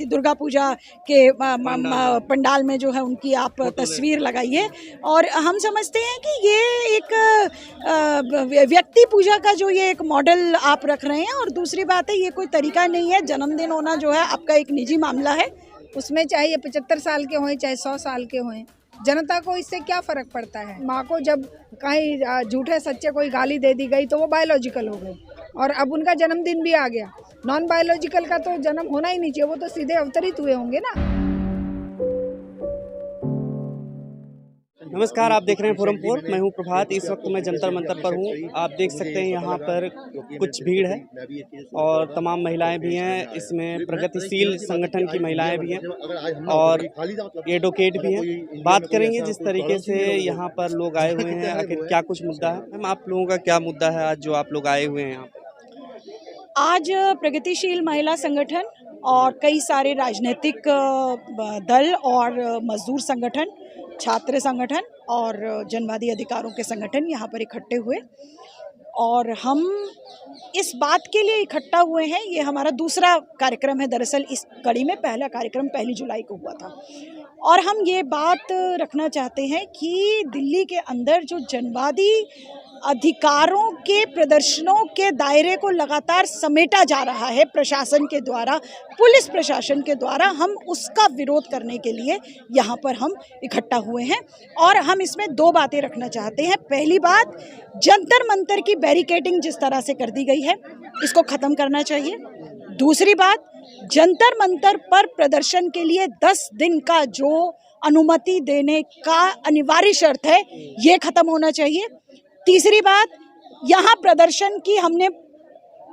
दुर्गा पूजा के पंडाल में जो है उनकी आप तस्वीर लगाइए। और हम समझते हैं कि ये एक व्यक्ति पूजा का जो ये एक मॉडल आप रख रहे हैं। और दूसरी बात है, ये कोई तरीका नहीं है। जन्मदिन होना जो है आपका एक निजी मामला है, उसमें चाहे ये 75 साल के हों चाहे 100 साल के हों, जनता को इससे क्या फ़र्क पड़ता है। माँ को जब कहीं झूठे सच्चे कोई गाली दे दी गई तो वो बायोलॉजिकल हो गई, और अब उनका जन्मदिन भी आ गया। नॉन बायोलॉजिकल का तो जन्म होना ही नहीं चाहिए, वो तो सीधे अवतरित हुए होंगे ना। नमस्कार, आप देख रहे हैं फोरम 4। मैं हूं प्रभात। इस वक्त मैं जंतर मंतर पर हूं। आप देख सकते हैं यहाँ पर कुछ भीड़ है और तमाम महिलाएं भी हैं। इसमें प्रगतिशील संगठन की महिलाएं भी हैं और एडवोकेट भी हैं। बात करेंगे जिस तरीके से यहाँ पर लोग आए हुए हैं, आखिर क्या कुछ मुद्दा है। मैम, आप लोगों का क्या मुद्दा है आज जो आप लोग आए हुए हैं यहाँ पर? आज प्रगतिशील महिला संगठन और कई सारे राजनीतिक दल और मजदूर संगठन, छात्र संगठन और जनवादी अधिकारों के संगठन यहाँ पर इकट्ठे हुए। और हम इस बात के लिए इकट्ठा हुए हैं, ये हमारा दूसरा कार्यक्रम है। दरअसल इस कड़ी में पहला कार्यक्रम 1 जुलाई को हुआ था। और हम ये बात रखना चाहते हैं कि दिल्ली के अंदर जो जनवादी अधिकारों के प्रदर्शनों के दायरे को लगातार समेटा जा रहा है प्रशासन के द्वारा, पुलिस प्रशासन के द्वारा, हम उसका विरोध करने के लिए यहाँ पर हम इकट्ठा हुए हैं। और हम इसमें 2 बातें रखना चाहते हैं। पहली बात, जंतर मंतर की बैरिकेडिंग जिस तरह से कर दी गई है, इसको ख़त्म करना चाहिए। दूसरी बात, जंतर मंतर पर प्रदर्शन के लिए 10 दिन का जो अनुमति देने का अनिवार्य शर्त है, ये ख़त्म होना चाहिए। तीसरी बात, यहाँ प्रदर्शन की हमने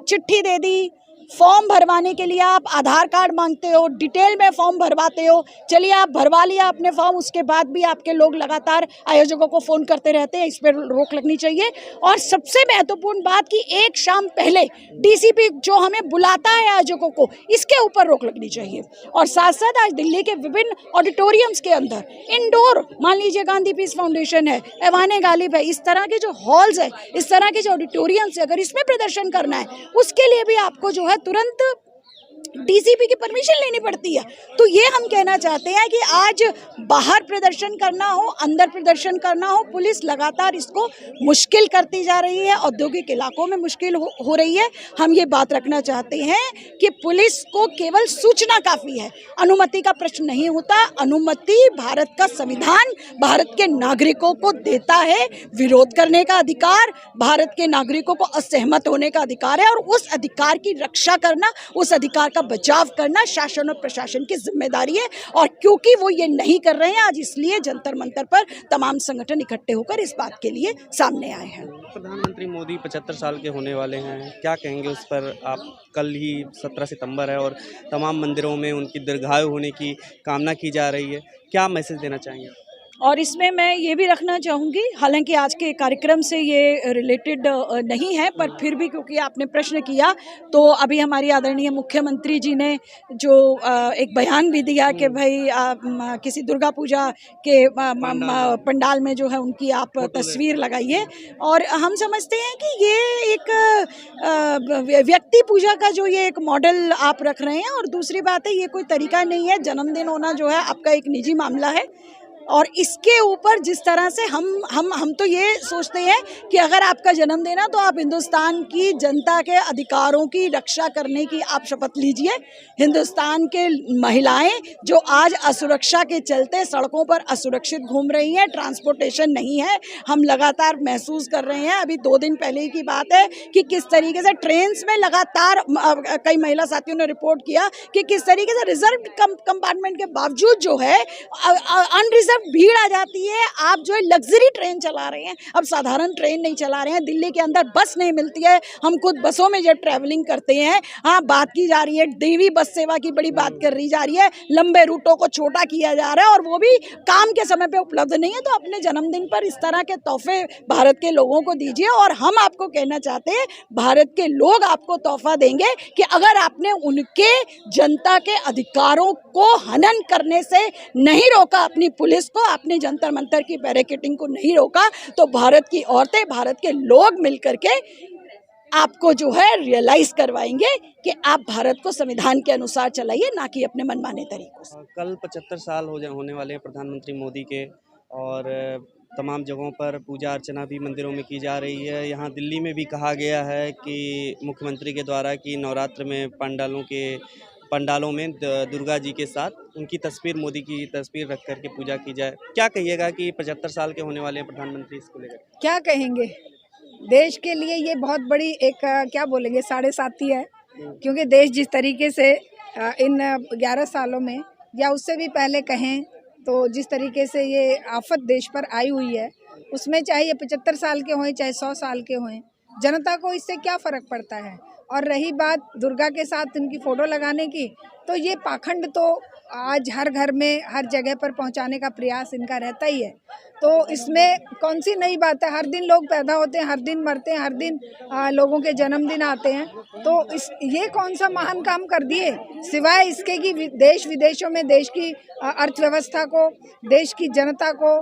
चिट्ठी दे दी, फॉर्म भरवाने के लिए आप आधार कार्ड मांगते हो, डिटेल में फॉर्म भरवाते हो, चलिए आप भरवा लिया अपने फॉर्म, उसके बाद भी आपके लोग लगातार आयोजकों को फ़ोन करते रहते हैं। इस पर रोक लगनी चाहिए। और सबसे महत्वपूर्ण बात कि एक शाम पहले डीसीपी जो हमें बुलाता है आयोजकों को, इसके ऊपर रोक लगनी चाहिए। और साथ साथ आज दिल्ली के विभिन्न ऑडिटोरियम्स के अंदर इंडोर, मान लीजिए गांधी पीस फाउंडेशन है, ऐवान गालिब है, इस तरह के जो हॉल्स है, इस तरह के जो ऑडिटोरियम्स है, अगर इसमें प्रदर्शन करना है, उसके लिए भी आपको जो है तुरंत डीसीपी की परमिशन लेनी पड़ती है। तो ये हम कहना चाहते हैं कि आज बाहर प्रदर्शन करना हो, अंदर प्रदर्शन करना हो, पुलिस लगातार इसको मुश्किल करती जा रही है, औद्योगिक इलाकों में मुश्किल हो रही है। हम ये बात रखना चाहते हैं कि पुलिस को केवल सूचना काफ़ी है, अनुमति का प्रश्न नहीं होता। अनुमति भारत का संविधान भारत के नागरिकों को देता है। विरोध करने का अधिकार, भारत के नागरिकों को असहमत होने का अधिकार है, और उस अधिकार की रक्षा करना, उस अधिकार का बचाव करना शासन और प्रशासन की जिम्मेदारी है। और क्योंकि वो ये नहीं कर रहे हैं, आज इसलिए जंतर मंतर पर तमाम संगठन इकट्ठे होकर इस बात के लिए सामने आए हैं। प्रधानमंत्री मोदी 75 साल के होने वाले हैं, क्या कहेंगे उस पर आप? कल ही 17 सितंबर है और तमाम मंदिरों में उनकी दीर्घायु होने की कामना की जा रही है। क्या मैसेज देना चाहेंगे? और इसमें मैं ये भी रखना चाहूँगी, हालांकि आज के कार्यक्रम से ये रिलेटेड नहीं है, पर फिर भी क्योंकि आपने प्रश्न किया, तो अभी हमारी आदरणीय मुख्यमंत्री जी ने जो एक बयान भी दिया कि भाई किसी दुर्गा पूजा के पंडाल में जो है उनकी आप तस्वीर लगाइए। और हम समझते हैं कि ये एक व्यक्ति पूजा का जो ये एक मॉडल आप रख रहे हैं। और दूसरी बात है, ये कोई तरीका नहीं है। जन्मदिन होना जो है आपका एक निजी मामला है। और इसके ऊपर जिस तरह से हम तो ये सोचते हैं कि अगर आपका जन्मदिन है तो आप हिंदुस्तान की जनता के अधिकारों की रक्षा करने की आप शपथ लीजिए। हिंदुस्तान के महिलाएं जो आज असुरक्षा के चलते सड़कों पर असुरक्षित घूम रही हैं, ट्रांसपोर्टेशन नहीं है, हम लगातार महसूस कर रहे हैं। अभी 2 दिन पहले की बात है कि किस तरीके से ट्रेन्स में लगातार कई महिला साथियों ने रिपोर्ट किया कि किस तरीके से रिजर्व कंपार्टमेंट के बावजूद जो है अनरिजर्व भीड़ आ जाती है। आप जो है लग्जरी ट्रेन चला रहे हैं, अब साधारण ट्रेन नहीं चला रहे हैं। दिल्ली के अंदर बस नहीं मिलती है, हम खुद बसों में जब ट्रैवलिंग करते हैं। हाँ, बात की जा रही है देवी बस सेवा की, बड़ी बात कर रही जा रही है, लंबे रूटों को छोटा किया जा रहा है और वो भी काम के समय पे उपलब्ध नहीं है। तो अपने जन्मदिन पर इस तरह के तोहफे भारत के लोगों को दीजिए। और हम आपको कहना चाहते हैं, भारत के लोग आपको तोहफा देंगे कि अगर आपने उनके जनता के अधिकारों को हनन करने से नहीं रोका, अपनी पुलिस को, आपने जंतर मंतर की बैरिकेडिंग को नहीं रोका, तो भारत की औरतें, भारत के लोग मिलकर के आपको जो है रियलाइज करवाएंगे कि आप भारत को संविधान के अनुसार चलाइए, ना कि अपने मनमाने तरीकों से। कल 75 साल होने वाले हैं प्रधानमंत्री मोदी के, और तमाम जगहों पर पूजा अर्चना भी मंदिरों में की जा रही है। यहाँ दिल्ली में भी कहा गया है कि मुख्यमंत्री के द्वारा कि नवरात्र में पंडालों में दुर्गा जी के साथ उनकी तस्वीर, मोदी की तस्वीर रख करके पूजा की जाए। क्या कहिएगा कि 75 साल के होने वाले हैं प्रधानमंत्री, इसको लेकर क्या कहेंगे? देश के लिए ये बहुत बड़ी एक क्या बोलेंगे, साढ़े साथी है। क्योंकि देश जिस तरीके से इन 11 सालों में या उससे भी पहले कहें तो जिस तरीके से ये आफत देश पर आई हुई है, उसमें चाहे ये 75 साल के हों चाहे 100 साल के हों, जनता को इससे क्या फ़र्क पड़ता है। और रही बात दुर्गा के साथ इनकी फ़ोटो लगाने की, तो ये पाखंड तो आज हर घर में हर जगह पर पहुंचाने का प्रयास इनका रहता ही है। तो इसमें कौन सी नई बात है? हर दिन लोग पैदा होते हैं, हर दिन मरते हैं, हर दिन लोगों के जन्मदिन आते हैं। तो ये कौन सा महान काम कर दिए सिवाय इसके कि देश विदेशों में देश की अर्थव्यवस्था को, देश की जनता को,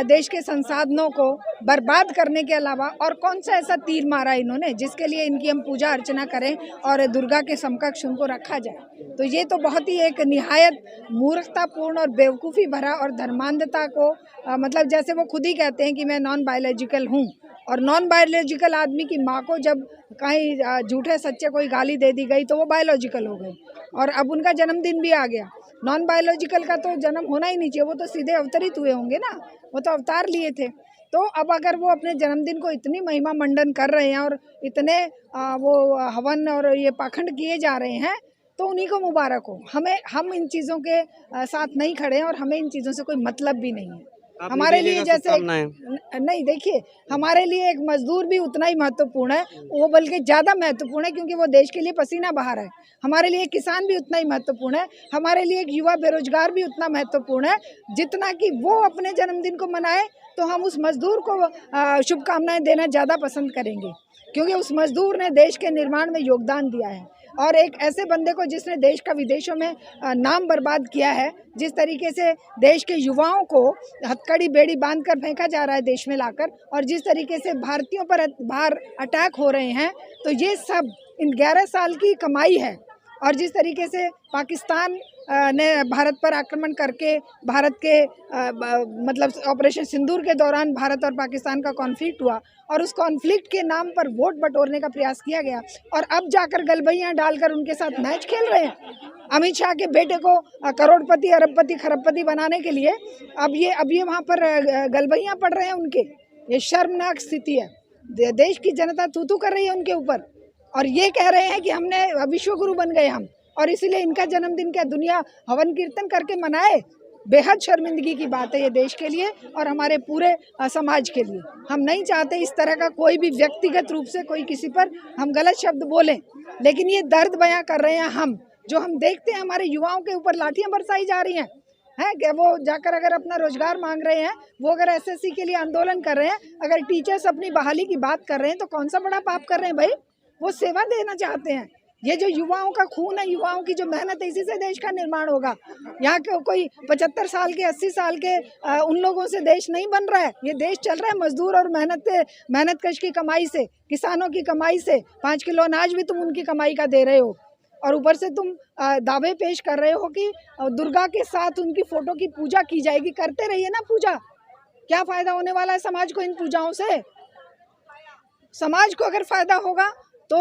देश के संसाधनों को बर्बाद करने के अलावा और कौन सा ऐसा तीर मारा इन्होंने जिसके लिए इनकी हम पूजा अर्चना करें और दुर्गा के समकक्ष उनको रखा जाए। तो ये तो बहुत ही एक निहायत मूर्खतापूर्ण और बेवकूफ़ी भरा और धर्मांधता को मतलब जैसे वो खुद ही कहते हैं कि मैं नॉन बायोलॉजिकल हूँ, और नॉन बायोलॉजिकल आदमी की माँ को जब कहीं झूठे सच्चे कोई गाली दे दी गई तो वो बायोलॉजिकल हो गई। और अब उनका जन्मदिन भी आ गया। नॉन बायोलॉजिकल का तो जन्म होना ही नहीं चाहिए, वो तो सीधे अवतरित हुए होंगे ना, वो तो अवतार लिए थे। तो अब अगर वो अपने जन्मदिन को इतनी महिमा मंडन कर रहे हैं और इतने वो हवन और ये पाखंड किए जा रहे हैं, तो उन्हीं को मुबारक हो। हम इन चीज़ों के साथ नहीं खड़े हैं और हमें इन चीज़ों से कोई मतलब भी नहीं है। हमारे लिए जैसे नहीं, देखिए, हमारे लिए एक मजदूर भी उतना ही महत्वपूर्ण है, वो बल्कि ज़्यादा महत्वपूर्ण है, क्योंकि वो देश के लिए पसीना बहा रहा है। हमारे लिए किसान भी उतना ही महत्वपूर्ण है, हमारे लिए एक युवा बेरोजगार भी उतना महत्वपूर्ण है। जितना कि वो अपने जन्मदिन को मनाए, तो हम उस मजदूर को शुभकामनाएं देना ज़्यादा पसंद करेंगे, क्योंकि उस मजदूर ने देश के निर्माण में योगदान दिया है। और एक ऐसे बंदे को जिसने देश का विदेशों में नाम बर्बाद किया है, जिस तरीके से देश के युवाओं को हथकड़ी बेड़ी बांध कर फेंका जा रहा है देश में लाकर, और जिस तरीके से भारतीयों पर बाहर अटैक हो रहे हैं, तो ये सब इन 11 साल की कमाई है। और जिस तरीके से पाकिस्तान ने भारत पर आक्रमण करके भारत के मतलब ऑपरेशन सिंदूर के दौरान भारत और पाकिस्तान का कॉन्फ्लिक्ट हुआ, और उस कॉन्फ्लिक्ट के नाम पर वोट बटोरने का प्रयास किया गया, और अब जाकर गलबैयाँ डालकर उनके साथ मैच खेल रहे हैं अमित शाह के बेटे को करोड़पति, अरबपति, खरबपति बनाने के लिए। अब ये वहाँ पर गलबैयाँ पड़ रहे हैं उनके। ये शर्मनाक स्थिति है। देश की जनता तू कर रही है उनके ऊपर, और ये कह रहे हैं कि हमने विश्वगुरु बन गए हम, और इसीलिए इनका जन्मदिन क्या दुनिया हवन कीर्तन करके मनाए। बेहद शर्मिंदगी की बात है ये देश के लिए और हमारे पूरे समाज के लिए। हम नहीं चाहते इस तरह का कोई भी व्यक्तिगत रूप से कोई किसी पर हम गलत शब्द बोलें, लेकिन ये दर्द बयां कर रहे हैं हम, जो हम देखते हैं हमारे युवाओं के ऊपर लाठियां बरसाई जा रही हैं कि वो जाकर अगर अपना रोजगार मांग रहे हैं, वो अगर एसएससी के लिए आंदोलन कर रहे हैं, अगर टीचर्स अपनी बहाली की बात कर रहे हैं, तो कौन सा बड़ा पाप कर रहे हैं भाई? वो सेवा देना चाहते हैं। ये जो युवाओं का खून है, युवाओं की जो मेहनत है, इसी से देश का निर्माण होगा। यहाँ के कोई 75 साल के 80 साल के उन लोगों से देश नहीं बन रहा है। ये देश चल रहा है मजदूर और मेहनतकश की कमाई से, किसानों की कमाई से। 5 किलो अनाज भी तुम उनकी कमाई का दे रहे हो, और ऊपर से तुम दावे पेश कर रहे हो कि दुर्गा के साथ उनकी फ़ोटो की पूजा की जाएगी। करते रहिए ना पूजा, क्या फ़ायदा होने वाला है समाज को इन पूजाओं से? समाज को अगर फ़ायदा होगा तो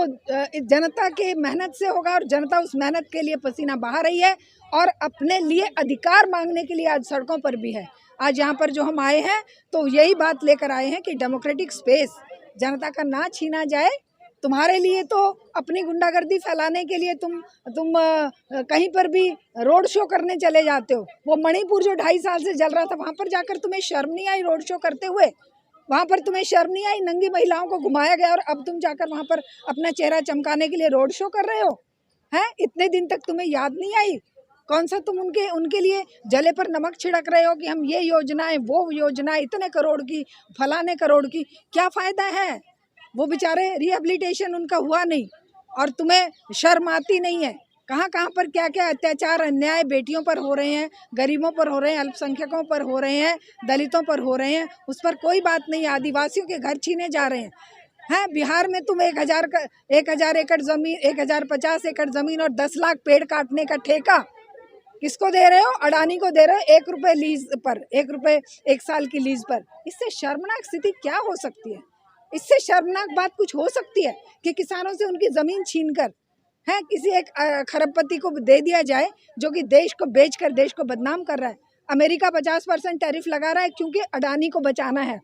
जनता के मेहनत से होगा, और जनता उस मेहनत के लिए पसीना बहा रही है और अपने लिए अधिकार मांगने के लिए आज सड़कों पर भी है। आज यहाँ पर जो हम आए हैं तो यही बात लेकर आए हैं कि डेमोक्रेटिक स्पेस जनता का ना छीना जाए। तुम्हारे लिए तो अपनी गुंडागर्दी फैलाने के लिए तुम कहीं पर भी रोड शो करने चले जाते हो। वो मणिपुर जो 2.5 साल से जल रहा था, वहाँ पर जाकर तुम्हें शर्म नहीं आई रोड शो करते हुए? वहाँ पर तुम्हें शर्म नहीं आई? नंगी महिलाओं को घुमाया गया और अब तुम जाकर वहाँ पर अपना चेहरा चमकाने के लिए रोड शो कर रहे हो? हैं? इतने दिन तक तुम्हें याद नहीं आई? कौन सा तुम उनके लिए जले पर नमक छिड़क रहे हो कि हम ये योजनाएं, वो योजनाएं, इतने करोड़ की, फलाने करोड़ की? क्या फ़ायदा है? वो बेचारे रिहेबिलिटेशन उनका हुआ नहीं, और तुम्हें शर्म आती नहीं है। कहाँ कहाँ पर क्या क्या अत्याचार, अन्याय बेटियों पर हो रहे हैं, गरीबों पर हो रहे हैं, अल्पसंख्यकों पर हो रहे हैं, दलितों पर हो रहे हैं, उस पर कोई बात नहीं। आदिवासियों के घर छीने जा रहे हैं। है बिहार में तुम 1000 एकड़ जमीन, 1050 एकड़ जमीन और 10 लाख पेड़ काटने का ठेका किसको दे रहे हो? अडानी को दे रहे हो, 1 रुपए लीज पर, 1 रुपए 1 साल की लीज पर। इससे शर्मनाक स्थिति क्या हो सकती है? इससे शर्मनाक बात कुछ हो सकती है कि किसानों से उनकी जमीन छीनकर है किसी एक खरबपति को दे दिया जाए जो कि देश को बेचकर देश को बदनाम कर रहा है। अमेरिका 50% टैरिफ लगा रहा है क्योंकि अडानी को बचाना है।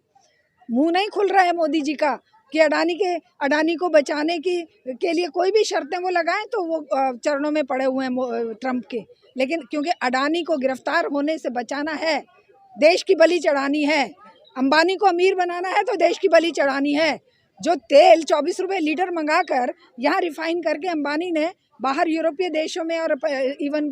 मुंह नहीं खुल रहा है मोदी जी का कि अडानी को बचाने के लिए कोई भी शर्तें वो लगाएं तो वो चरणों में पड़े हुए हैं ट्रंप के। लेकिन क्योंकि अडानी को गिरफ्तार होने से बचाना है, देश की बलि चढ़ानी है, अंबानी को अमीर बनाना है तो देश की बलि चढ़ानी है। जो तेल 24 रुपये लीटर मंगाकर यहाँ रिफाइन करके अंबानी ने बाहर यूरोपीय देशों में और इवन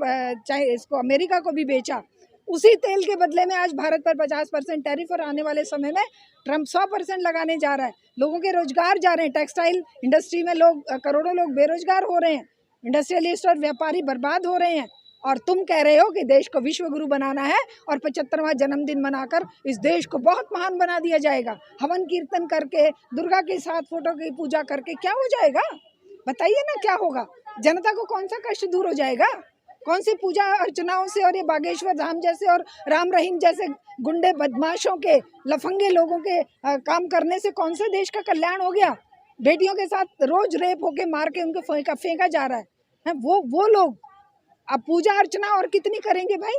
चाहे इसको अमेरिका को भी बेचा, उसी तेल के बदले में आज भारत पर 50% टैरिफ और आने वाले समय में ट्रंप 100% लगाने जा रहा है। लोगों के रोजगार जा रहे हैं, टेक्सटाइल इंडस्ट्री में करोड़ों लोग बेरोजगार हो रहे हैं, इंडस्ट्रियलिस्ट और व्यापारी बर्बाद हो रहे हैं। और तुम कह रहे हो कि देश को विश्व गुरु बनाना है और 75वां जन्मदिन मनाकर इस देश को बहुत महान बना दिया जाएगा। हवन कीर्तन करके, दुर्गा के साथ फोटो की पूजा करके क्या हो जाएगा? बताइए ना क्या होगा? जनता को कौन सा कष्ट दूर हो जाएगा? कौन सी पूजा अर्चनाओं से और ये बागेश्वर धाम जैसे और राम रहीम जैसे गुंडे बदमाशों के, लफंगे लोगों के काम करने से कौन से देश का कल्याण हो गया? बेटियों के साथ रोज रेप होके मार के उनको फेंका जा रहा है। वो लोग अब पूजा अर्चना और कितनी करेंगे भाई,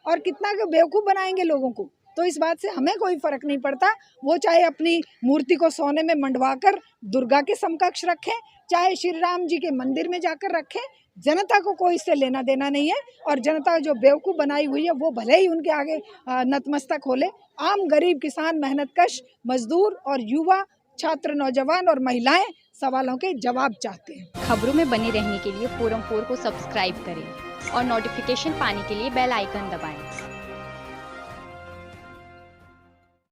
और कितना बेवकूफ़ बनाएंगे लोगों को? तो इस बात से हमें कोई फर्क नहीं पड़ता। वो चाहे अपनी मूर्ति को सोने में मंडवाकर दुर्गा के समकक्ष रखें, चाहे श्री राम जी के मंदिर में जाकर रखें, जनता को कोई इससे लेना देना नहीं है। और जनता जो बेवकूफ़ बनाई हुई है वो भले ही उनके आगे नतमस्तक हो ले। आम गरीब किसान, मेहनतकश मजदूर और युवा, छात्र, नौजवान और महिलाएं सवालों के जवाब चाहते हैं। खबरों में बने रहने के लिए फोरम 4 को सब्सक्राइब करें और नोटिफिकेशन पाने के लिए बेल आइकन दबाएं।